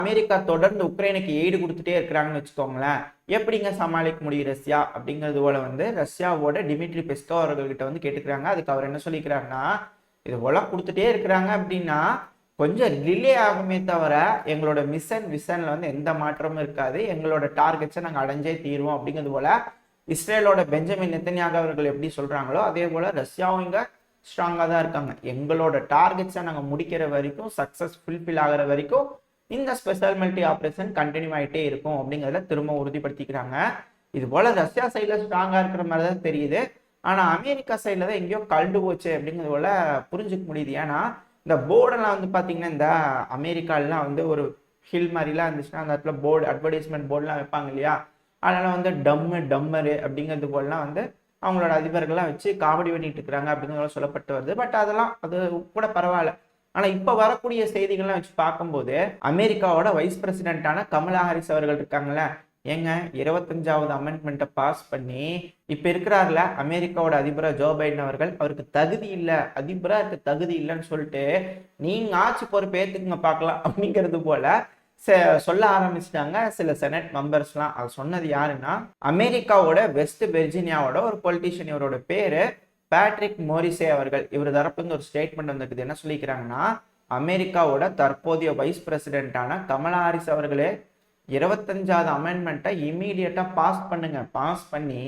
America தொடர்ந்து உக்ரைனுக்கு aid கொடுத்துட்டே இருக்கிறாங்கன்னு வச்சுக்கோங்களேன், எப்படிங்க சமாளிக்க முடியும் ரஷ்யா அப்படிங்கிறது போல வந்து ரஷ்யாவோட டிமிட்ரி பெஸ்கோவ் அவர்கள்கிட்ட வந்து கேட்டுக்கிறாங்க. அதுக்கு அவர் என்ன சொல்லிக்கிறாருன்னா, இது போல கொடுத்துட்டே இருக்கிறாங்க அப்படின்னா கொஞ்சம் டிலே ஆகுமே தவிர எங்களோட விசன்ல வந்து எந்த மாற்றமும் இருக்காது, எங்களோட டார்கெட்ஸை நாங்கள் அடைஞ்சே தீருவோம் அப்படிங்கிறது போல இஸ்ரேலோட பெஞ்சமின் நெத்தன்யாகு அவர்கள் எப்படி சொல்றாங்களோ அதே போல ரஷ்யாவும் இங்க ஸ்ட்ராங்கா தான் இருக்காங்க. எங்களோட டார்கெட்ஸை நாங்கள் முடிக்கிற வரைக்கும், சக்சஸ் ஃபுல்ஃபில் ஆகிற வரைக்கும் இந்த ஸ்பெஷல் மிலிட்டரி ஆப்ரேஷன் கண்டினியூ ஆகிட்டே இருக்கும் அப்படிங்கிறத திரும்ப உறுதிப்படுத்திக்கிறாங்க. இது போல ரஷ்யா சைட்ல ஸ்ட்ராங்கா இருக்கிற மாதிரி தான் தெரியுது. ஆனா அமெரிக்கா சைட்ல தான் எங்கேயோ கலந்து போச்சு அப்படிங்கிறது போல புரிஞ்சுக்க முடியுது. ஏன்னா இந்த போர்டெல்லாம் வந்து பாத்தீங்கன்னா இந்த அமெரிக்காலாம் வந்து ஒரு ஹில் மாதிரிலாம் இருந்துச்சுன்னா அந்த இடத்துல போர்டு, அட்வர்டைஸ்மெண்ட் போர்டுலாம் வைப்பாங்க இல்லையா, அதனால வந்து டம்மரு அப்படிங்கிறது போலலாம் வந்து அவங்களோட அதிபர்கள்லாம் வச்சு காமெடி பண்ணிட்டு இருக்கிறாங்க அப்படிங்கிறத சொல்லப்பட்டு வருது. பட் அதெல்லாம் அது கூட பரவாயில்ல. ஆனா இப்ப வரக்கூடிய செய்திகள்லாம் வச்சு பார்க்கும்போது அமெரிக்காவோட வைஸ் பிரசிடென்டான கமலா ஹாரிஸ் அவர்கள் இருக்காங்கல்ல, ஏங்க 25வது அமெண்ட்மெண்ட்டை பாஸ் பண்ணி இப்ப இருக்கிறார்ல அமெரிக்காவோட அதிபரா ஜோ பைடன் அவர்கள், அவருக்கு தகுதி இல்லை, அதிபரா இருக்க தகுதி இல்லைன்னு சொல்லிட்டு நீங்க ஆட்சி பொறுப்பு ஏத்துக்குங்க பார்க்கலாம் அப்படிங்கிறது போல சொல்ல ஆரம்பிச்சிட்டாங்க சில செனட் மெம்பர்ஸ்லாம். அது சொன்னது யாருன்னா அமெரிக்காவோட வெஸ்ட் வெர்ஜீனியாவோட ஒரு பொலிட்டிஷியன், இவரோட பேரு பேட்ரிக் மோரிசே அவர்கள். இவர் தரப்புல ஒரு ஸ்டேட்மெண்ட் வந்திருக்குது. என்ன சொல்லிக்கிறாங்கன்னா, அமெரிக்காவோட தற்போதைய வைஸ் பிரசிடென்டான கமலா ஹாரிஸ் அவர்களே 25வது அமெண்ட்மெண்ட்டை இமீடியட்டா பாஸ் பண்ணுங்க, பாஸ் பண்ணி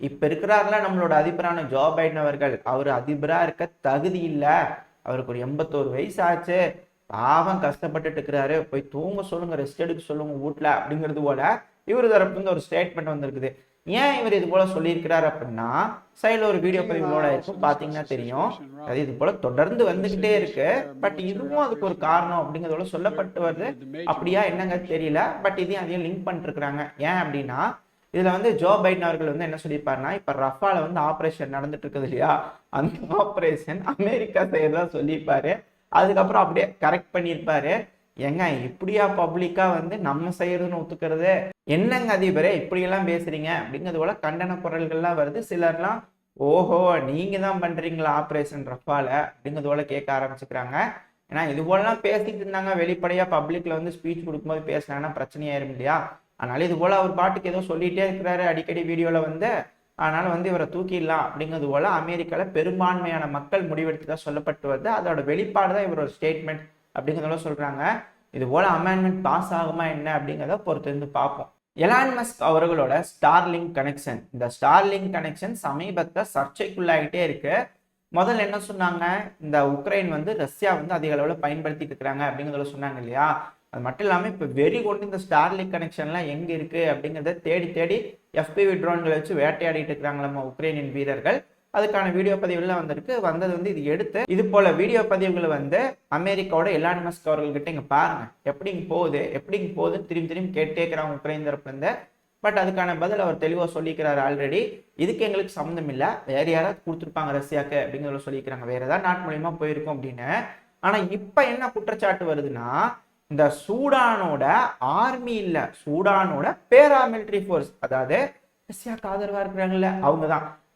இப்ப இருக்கிறார்ல நம்மளோட அதிபரான ஜோ பைடன் அவர்கள், அவர் அதிபரா இருக்க தகுதி இல்லை, அவருக்கு ஒரு 81 வயசு ஆச்சு, பாவம் கஷ்டப்பட்டுட்டு இருக்கிறாரு, போய் தூங்க சொல்லுங்க, ரெஸ்ட் எடுக்க சொல்லுங்க வீட்டுல அப்படிங்கிறது போல இவர் தரப்பு ஒரு ஸ்டேட்மெண்ட் வந்திருக்குது. ஏன் இவர் இது போல சொல்லியிருக்கிறாரு அப்படின்னா, சைடில் ஒரு வீடியோ பதிவோட இருக்கும் பாத்தீங்கன்னா தெரியும். அது இது போல தொடர்ந்து வந்துகிட்டே இருக்கு. பட் இதுவும் அதுக்கு ஒரு காரணம் அப்படிங்கிறதோட சொல்லப்பட்டு வருது. அப்படியா என்னங்க தெரியல. பட் இதையும் அதையும் லிங்க் பண்ணிட்டு இருக்கிறாங்க. ஏன் அப்படின்னா இதுல வந்து ஜோ பைடன் அவர்கள் வந்து என்ன சொல்லியிருப்பாருன்னா, இப்ப ரஃபால வந்து ஆபரேஷன் நடந்துட்டு இருக்குது இல்லையா, அந்த ஆபரேஷன் அமெரிக்கா செய்யறதா சொல்லியிருப்பாரு. அதுக்கப்புறம் அப்படியே கரெக்ட் பண்ணியிருப்பாரு. ஏங்க இப்படியா பப்ளிக்கா வந்து நம்ம செய்யறதுன்னு ஒத்துக்கிறது, என்னங்க அதிபரே இப்படியெல்லாம் பேசுறீங்க அப்படிங்கிறது போல கண்டன குரல்கள்லாம் வருது. சிலர்லாம் ஓஹோ நீங்க தான் பண்றீங்களா ஆபரேஷன் ரஃபால அப்படிங்கிறது போல கேட்க ஆரம்பிச்சுக்கிறாங்க. ஏன்னா இது போலலாம் பேசிட்டு இருந்தாங்க, வெளிப்படையா பப்ளிக்ல வந்து ஸ்பீச் கொடுக்கும்போது பேசினாங்கன்னா பிரச்சனையாயிரும் இல்லையா. அதனால இது போல அவர் பாட்டுக்கு ஏதோ சொல்லிட்டே இருக்கிறாரு அடிக்கடி வீடியோல வந்து, அதனால வந்து இவரை தூக்கிடலாம் அப்படிங்கிறது போல அமெரிக்கால பெரும்பான்மையான மக்கள் முடிவெடுத்ததா சொல்லப்பட்டு வருது. அதோட வெளிப்பாடு தான் இவரோட ஸ்டேட்மெண்ட் அப்படிங்கிறத சொல்றாங்க. இது போல அமெண்ட்மெண்ட் பாஸ் ஆகுமா என்ன அப்படிங்கிறத பொறுத்து இருந்து பார்ப்போம். எலான் மஸ்க் அவர்களோட ஸ்டார்லிங்க் கனெக்ஷன், இந்த ஸ்டார்லிங்க் கனெக்ஷன் சமீபத்தை சர்ச்சைக்குள்ளாகிட்டே இருக்கு. முதல்ல என்ன சொன்னாங்க, இந்த உக்ரைன் வந்து ரஷ்யா வந்து அதிக அளவில் பயன்படுத்திட்டு இருக்கிறாங்க அப்படிங்கிறத சொன்னாங்க இல்லையா. அது மட்டும் இல்லாமல் இப்போ வெறி கொண்டு இந்த ஸ்டார்லிங்க் கனெக்ஷன்லாம் எங்கே இருக்கு அப்படிங்கிறத தேடி தேடி FPV ட்ரோன்களை வச்சு வேட்டையாடிட்டு இருக்கிறாங்க நம்ம உக்ரைனின் வீரர்கள். அதுக்கான வீடியோ பதிவுலாம் வந்தது வந்து இது எடுத்து இது போல வீடியோ பதிவுகளை வந்து அமெரிக்காவோட எலான் மஸ்க் அவர்கள்கிட்ட இங்க பாருங்க எப்படிங்க போகுதுன்னு திரும்பி திரும்பி கேட்டேக்கிறாங்க உக்ரைன் தரப்புல இருந்து. பட் அதுக்கான பதில் அவர் தெளிவாக சொல்லிக்கிறாரு. ஆல்ரெடி இதுக்கு எங்களுக்கு சம்மந்தம் இல்லை, வேற யாராவது கொடுத்துருப்பாங்க ரஷ்யாக்கு அப்படிங்கிறத சொல்லிக்கிறாங்க, வேற ஏதாவது நாட்டு மூலியமா போயிருக்கும் அப்படின்னு. ஆனா இப்ப என்ன குற்றச்சாட்டு வருதுன்னா, இந்த சூடானோட ஆர்மி இல்ல, சூடானோட பேராமிலிட்டரி ஃபோர்ஸ், அதாவது ரஷ்யாவுக்கு ஆதரவா இருக்கிறாங்கல்ல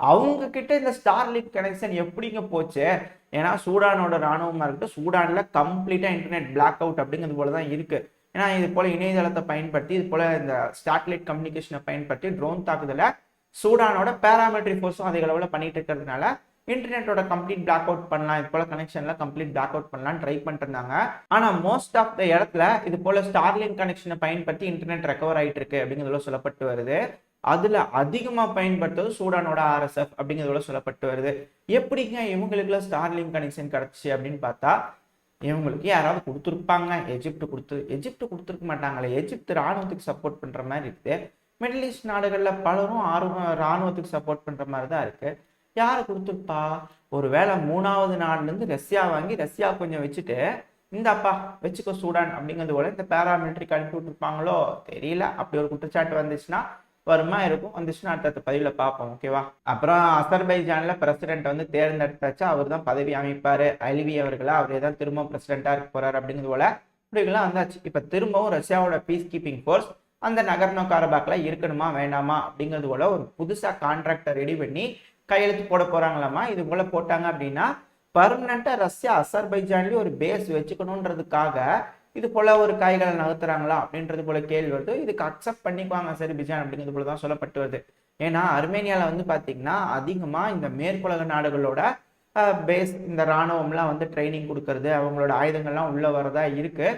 அவங்க கிட்ட இந்த ஸ்டார்லிங்க் கனெக்ஷன் எப்படிங்க போச்சு. ஏன்னா சூடானோட ராணுவமா இருக்கட்டும், சூடான்ல கம்ப்ளீட்டா இன்டர்நெட் பிளாக் அவுட் அப்படிங்கிறது போலதான் இருக்கு. ஏன்னா இது போல இணையதளத்தை பயன்படுத்தி இது போல இந்த சேட்டலைட் கம்யூனிகேஷனை பயன்படுத்தி ட்ரோன் தாக்குதல சூடானோட பேராமிலிட்டரி ஃபோர்ஸும் அதிக அளவில் பண்ணிட்டு இருக்கிறதுனால இன்டர்நெட்டோட கம்ப்ளீட் பிளாக் அவுட் பண்ணலாம், இது போல கனெக்ஷன்ல கம்ப்ளீட் பிளாக் அவுட் பண்ணலாம் ட்ரை பண்ணிட்டு இருந்தாங்க. ஆனா மோஸ்ட் ஆஃப் த இடத்துல இது போல ஸ்டார்லிங்க் கனெக்ஷனை பயன்படுத்தி இன்டர்நெட் ரெக்கவர் ஆயிட்டு இருக்கு அப்படிங்கிறதுல சொல்லப்பட்டு வருது. அதுல அதிகமா பயன்படுத்துவது சூடானோட RSF அப்படிங்கிறதுல சொல்லப்பட்டு வருது. எப்படிங்க இவங்களுக்குள்ள ஸ்டார்லிங்க் கனெக்ஷன் கிடைச்சு அப்படின்னு பார்த்தா, இவங்களுக்கு யாராவது கொடுத்துருப்பாங்க. எஜிப்ட் கொடுத்துருக்க மாட்டாங்களே, எஜிப்ட் ராணுவத்துக்கு சப்போர்ட் பண்ற மாதிரி இருக்குது. மிடில் ஈஸ்ட் நாடுகள்ல பலரும் ராணுவத்துக்கு சப்போர்ட் பண்ற மாதிரி தான் இருக்கு. யாரு கொடுத்துருப்பா? ஒருவேளை 3வது நாடுல இருந்து ரஷ்யா வாங்கி ரஷ்யா கொஞ்சம் வச்சுட்டு இந்தப்பா வச்சுக்கோ சூடான் அப்படிங்கிறது போல இந்த பேராமிலிட்டரிக்கு அனுப்பி விட்டுருப்பாங்களோ தெரியல. அப்படி ஒரு குற்றச்சாட்டு வந்துச்சுன்னா வருமா இருக்கும், வந்துச்சுன்னா அடுத்த பதிவுல பார்ப்போம். ஓகேவா. அப்புறம் அசர்பைஜான்ல பிரசிடென்ட் வந்து தேர்ந்தெடுத்தாச்சு, அவர் தான் பதவி அமைப்பாரு. அலிவி அவர்களா அவரே தான் திரும்ப பிரசிடென்டா இருக்க போறாரு அப்படிங்கிறது போல இப்படிலாம் வந்தாச்சு. இப்ப திரும்பவும் ரஷ்யாவோட பீஸ் கீப்பிங் ஃபோர்ஸ் அந்த நகர்னோ காரபாக்ல இருக்கணுமா வேண்டாமா அப்படிங்கிறது போல ஒரு புதுசா கான்ட்ராக்டை ரெடி பண்ணி கையெழுத்து போட போறாங்களாமா. இது போல போட்டாங்க அப்படின்னா பர்மனண்டா ரஷ்யா அசர்பைஜான்லயும் ஒரு பேஸ் வச்சுக்கணுன்றதுக்காக இது போல ஒரு காய்களை நகர்த்துறாங்களா அப்படின்றது போல கேள்வி வருது. இதுக்கு அக்செப்ட் பண்ணிக்குவாங்க அசர்பைஜான் அப்படிங்கிறது போல தான் சொல்லப்பட்டு வருது. ஏன்னா அர்மேனியால வந்து பாத்தீங்கன்னா அதிகமா இந்த மேற்குலக நாடுகளோட பேஸ் இந்த ராணுவம்லாம் வந்து ட்ரைனிங் கொடுக்கறது, அவங்களோட ஆயுதங்கள்லாம் உள்ள வரதா இருக்கு.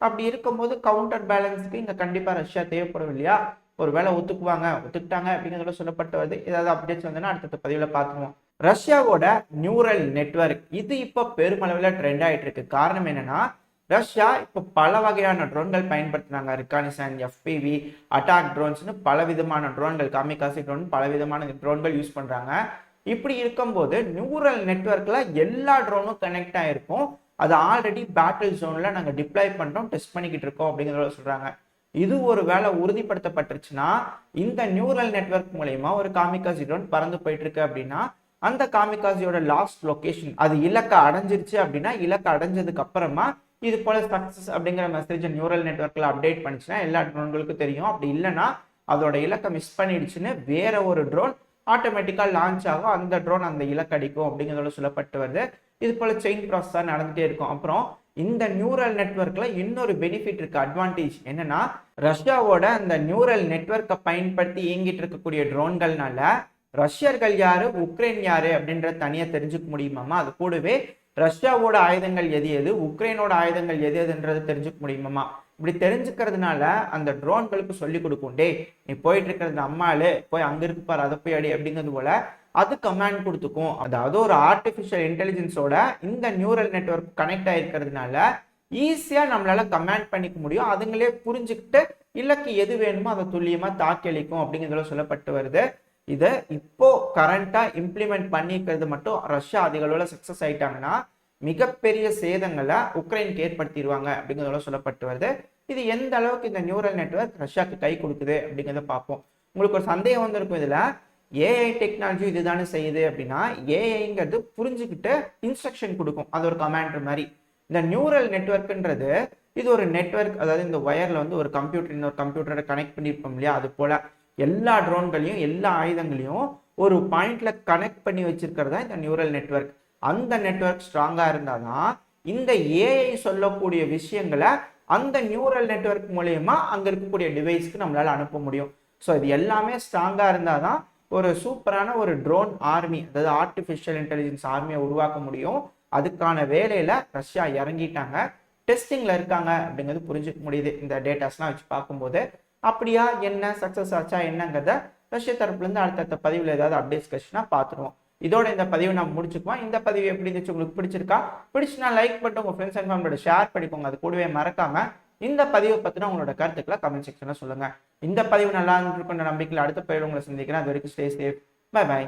அப்படி இருக்கும்போது கவுண்டர் பேலன்ஸ்க்கு இங்க கண்டிப்பா ரஷ்யா தேவைப்படும் இல்லையா? ஒரு வேளை ஒத்துக்கிட்டாங்க அப்படிங்கிறதுல சொல்லப்பட்டு வருது. ஏதாவது அப்டேட்ஸ் வந்ததுன்னா அடுத்த பதிவுல பார்த்துருவோம். ரஷ்யாவோட நியூரல் நெட்வொர்க் இது இப்ப பெருமளவில் ட்ரெண்ட் ஆயிட்டு இருக்கு. காரணம் என்னன்னா ரஷ்யா இப்ப பல வகையான ட்ரோன்கள் பயன்படுத்தினாங்க. ரிகானிசன், எஃபிவி, அட்டாக் ட்ரோன்ஸ்னு பல விதமான ட்ரோன்கள், காமிகாசி ட்ரோன் பல விதமான ட்ரோன்கள் யூஸ் பண்றாங்க. இப்படி இருக்கும்போது நியூரல் நெட்வொர்க்ல எல்லா ட்ரோனும் கனெக்ட் ஆயிருக்கும். அது ஆல்ரெடி பேட்டில் ஜோன்ல நாங்க டிப்ளாய் பண்றோம், டெஸ்ட் பண்ணிக்கிட்டு இருக்கோம் அப்படிங்கிறத சொல்றாங்க. இது ஒரு வேலை உறுதிப்படுத்தப்பட்டுச்சுன்னா இந்த நியூரல் நெட்வொர்க் மூலயமா ஒரு காமிகாசி ட்ரோன் பறந்து போயிட்டு இருக்கு அப்படின்னா அந்த காமிகாசியோட லாஸ்ட் லொகேஷன் அது இலக்கை அடைஞ்சிருச்சு அப்படின்னா இலக்கை அடைஞ்சதுக்கு அப்புறமா இது போல சக்சஸ் அப்படிங்கிற மெசேஜ் நியூரல் நெட்வொர்க்ல அப்டேட் பண்ணிச்சுன்னா எல்லா ட்ரோன்களுக்கும் தெரியும். அப்படி இல்லைன்னா அதோட இலக்கை மிஸ் பண்ணிடுச்சுன்னு வேற ஒரு ட்ரோன் ஆட்டோமேட்டிக்கா லான்ச் ஆகும், அந்த ட்ரோன் அந்த இலக்கு அடிக்கும் அப்படிங்கிறதோட சொல்லப்பட்டு வருது. இது போல செயின் ப்ராசஸ் நடந்துட்டே இருக்கும். அப்புறம் இந்த நியூரல் நெட்வொர்க்ல இன்னொரு பெனிஃபிட் இருக்கு, அட்வான்டேஜ் என்னன்னா ரஷ்யாவோட அந்த நியூரல் நெட்வொர்க்கை பயன்படுத்தி இயங்கிட்டு இருக்கக்கூடிய ட்ரோன்கள்னால ரஷ்யர்கள் யாரு உக்ரைன் யாரு அப்படின்ற தனியா தெரிஞ்சுக்க முடியுமாமா. அது கூடவே ரஷ்யாவோட ஆயுதங்கள் எது எது, உக்ரைனோட ஆயுதங்கள் எது எதுன்றது தெரிஞ்சுக்க முடியுமாமா. இப்படி தெரிஞ்சுக்கிறதுனால அந்த ட்ரோன்களுக்கு சொல்லி கொடுக்கும், டே நீ போயிட்டு இருக்கிறது அம்மாளு போய் அங்க இருக்கு பாரு அதை போய் அடி அப்படிங்கிறது போல அது கமாண்ட் கொடுத்துக்கும். அதாவது ஒரு ஆர்டிபிஷியல் இன்டெலிஜென்ஸோட இந்த நியூரல் நெட்வொர்க் கனெக்ட் ஆயிருக்கிறதுனால ஈஸியா நம்மளால கமாண்ட் பண்ணிக்க முடியும். அதுங்களே புரிஞ்சுக்கிட்டு இலக்கு எது வேணுமோ அதை துல்லியமா தாக்கி அளிக்கும் அப்படிங்கிறதுல சொல்லப்பட்டு வருது. இதை இப்போ கரண்டா இம்ப்ளிமெண்ட் பண்ணிக்கிறது மட்டும் ரஷ்யா அதிக அளவுல சக்சஸ் ஆயிட்டாங்கன்னா மிகப்பெரிய சேதங்களை உக்ரைனுக்கு ஏற்படுத்திடுவாங்க அப்படிங்கிறதோட சொல்லப்பட்டு வருது. இது எந்த அளவுக்கு இந்த நியூரல் நெட்வொர்க் ரஷ்யாவுக்கு கை கொடுக்குது அப்படிங்கிறத பார்ப்போம். உங்களுக்கு ஒரு சந்தேகம் வந்திருக்கும், இதுல ஏஐ டெக்னாலஜி இதுதானே செய்யுது அப்படின்னா ஏஐங்கிறது புரிஞ்சுக்கிட்டு இன்ஸ்ட்ரக்ஷன் கொடுக்கும், அது ஒரு கமாண்டர் மாதிரி. இந்த நியூரல் நெட்வொர்க்ன்றது இது ஒரு நெட்வொர்க், அதாவது இந்த ஒயர்ல வந்து ஒரு கம்ப்யூட்டர் இன்னொரு கம்ப்யூட்டரை கனெக்ட் பண்ணியிருப்போம் இல்லையா, அது போல எல்லா ட்ரோன்களையும் எல்லா ஆயுதங்களையும் ஒரு பாயிண்ட்ல கனெக்ட் பண்ணி வச்சிருக்கிறதா இந்த நியூரல் நெட்வொர்க். அந்த நெட்வொர்க் ஸ்ட்ராங்கா இருந்தாதான் இந்த ஏஐ சொல்லக்கூடிய விஷயங்களை அந்த நியூரல் நெட்வொர்க் மூலயமா அங்க இருக்கக்கூடிய டிவைஸ்க்கு நம்மளால அனுப்ப முடியும். ஸோ இது எல்லாமே ஸ்ட்ராங்கா இருந்தாதான் ஒரு சூப்பரான ஒரு ட்ரோன் ஆர்மி, அதாவது ஆர்டிஃபிஷியல் இன்டெலிஜென்ஸ் ஆர்மியை உருவாக்க முடியும். அதுக்கான வேலையில ரஷ்யா இறங்கிட்டாங்க, டெஸ்டிங்ல இருக்காங்க அப்படிங்கிறது புரிஞ்சுக்க முடியுது இந்த டேட்டாஸ்லாம் வச்சு பார்க்கும்போது. அப்படியா என்ன சக்சஸ் ஆச்சா என்னங்கிறத ரஷ்ய தரப்புல இருந்து அடுத்தடுத்த பதிவுல ஏதாவது அப்டேட்ஸ் கிடைச்சுன்னா பார்த்துருவோம். இதோட இந்த பதிவை நம்ம முடிச்சுக்குவோம். இந்த பதிவு எப்படி இருந்துச்சு, உங்களுக்கு பிடிச்சிருக்கா? பிடிச்சுன்னா லைக் பண்ணிட்டு உங்க ஃப்ரெண்ட்ஸ் அண்ட் ஃபேமிலியோட ஷேர் பண்ணிக்கோங்க. அது கூடவே மறக்காம இந்த பதிவை பத்தின உங்களோட கருத்துக்களை கமெண்ட் செக்ஷன்ல சொல்லுங்க. இந்த பதிவு நல்லா இருந்திருக்கும் நம்பிக்கையில் அடுத்த பதிவு உங்களை சந்திக்கிறேன். அது வரைக்கும் ஸ்டே சேஃப். Bye bye.